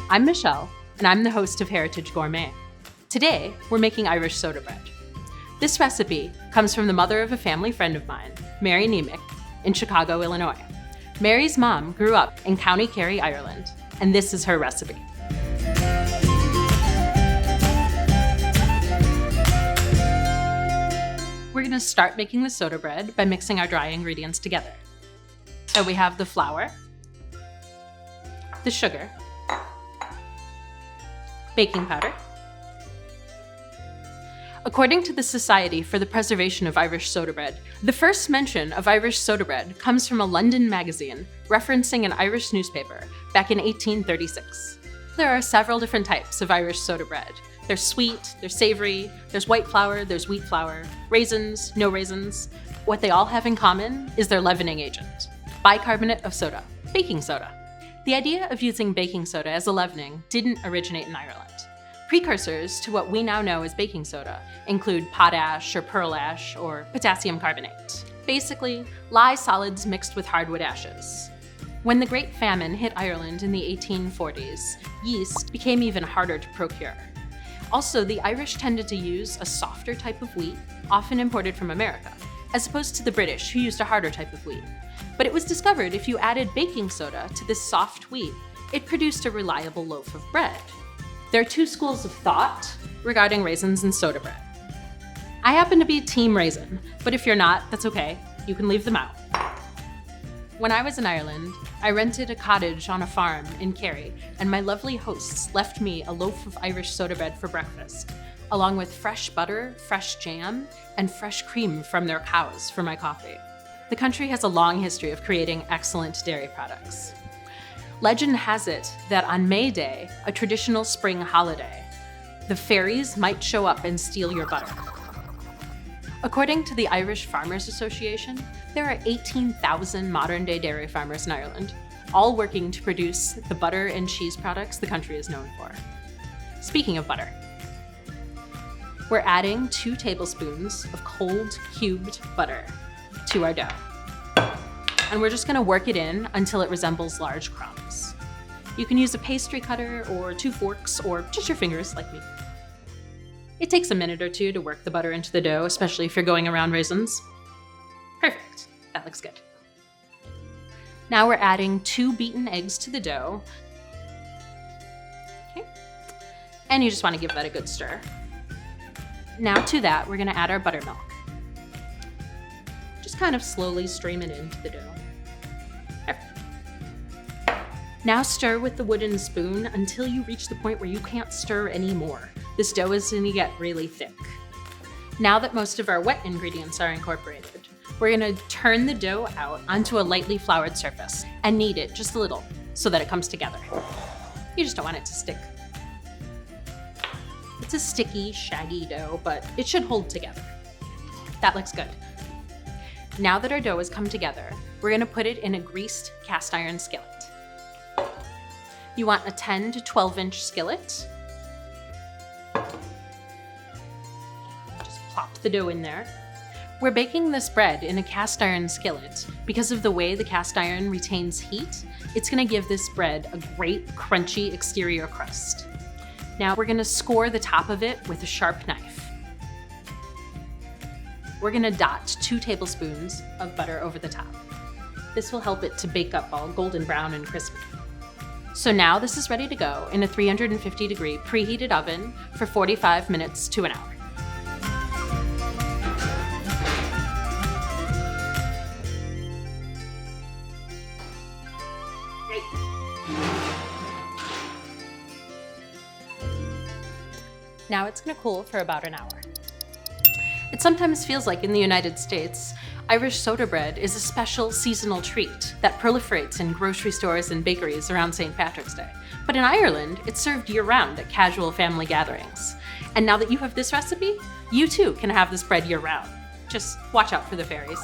I'm Michelle, and I'm the host of Heritage Gourmet. Today, we're making Irish soda bread. This recipe comes from the mother of a family friend of mine, Michele Metych, in Chicago, Illinois. Mary's mom grew up in County Kerry, Ireland, and this is her recipe. We're gonna start making the soda bread by mixing our dry ingredients together. So we have the flour, the sugar, baking powder. According to the Society for the Preservation of Irish Soda Bread, the first mention of Irish soda bread comes from a London magazine referencing an Irish newspaper back in 1836. There are several different types of Irish soda bread. There's sweet, there's savory, there's white flour, there's wheat flour, raisins, no raisins. What they all have in common is their leavening agent, bicarbonate of soda, baking soda. The idea of using baking soda as a leavening didn't originate in Ireland. Precursors to what we now know as baking soda include potash or pearl ash or potassium carbonate. Basically, lye solids mixed with hardwood ashes. When the Great Famine hit Ireland in the 1840s, yeast became even harder to procure. Also, the Irish tended to use a softer type of wheat, often imported from America, as opposed to the British, who used a harder type of wheat. But it was discovered if you added baking soda to this soft wheat, it produced a reliable loaf of bread. There are two schools of thought regarding raisins and soda bread. I happen to be team raisin, but if you're not, that's okay. You can leave them out. When I was in Ireland, I rented a cottage on a farm in Kerry, and my lovely hosts left me a loaf of Irish soda bread for breakfast, along with fresh butter, fresh jam, and fresh cream from their cows for my coffee. The country has a long history of creating excellent dairy products. Legend has it that on May Day, a traditional spring holiday, the fairies might show up and steal your butter. According to the Irish Farmers Association, there are 18,000 modern-day dairy farmers in Ireland, all working to produce the butter and cheese products the country is known for. Speaking of butter, we're adding 2 tablespoons of cold cubed butter to our dough. And we're just gonna work it in until it resembles large crumbs. You can use a pastry cutter or 2 forks or just your fingers like me. It takes a minute or 2 to work the butter into the dough, especially if you're going around raisins. Perfect, that looks good. Now we're adding 2 beaten eggs to the dough. Okay. And you just wanna give that a good stir. Now to that, we're gonna add our buttermilk. Just kind of slowly stream it into the dough. Perfect. Now stir with the wooden spoon until you reach the point where you can't stir anymore. This dough is gonna get really thick. Now that most of our wet ingredients are incorporated, we're gonna turn the dough out onto a lightly floured surface and knead it just a little so that it comes together. You just don't want it to stick. It's a sticky, shaggy dough, but it should hold together. That looks good. Now that our dough has come together, we're gonna put it in a greased cast iron skillet. You want a 10 to 12 inch skillet. Just plop the dough in there. We're baking this bread in a cast iron skillet. Because of the way the cast iron retains heat, it's gonna give this bread a great crunchy exterior crust. Now we're gonna score the top of it with a sharp knife. We're gonna dot 2 tablespoons of butter over the top. This will help it to bake up all golden brown and crispy. So now this is ready to go in a 350-degree preheated oven for 45 minutes to an hour. Great. Now it's gonna cool for about an hour. It sometimes feels like in the United States, Irish soda bread is a special seasonal treat that proliferates in grocery stores and bakeries around St. Patrick's Day. But in Ireland, it's served year-round at casual family gatherings. And now that you have this recipe, you too can have this bread year-round. Just watch out for the fairies.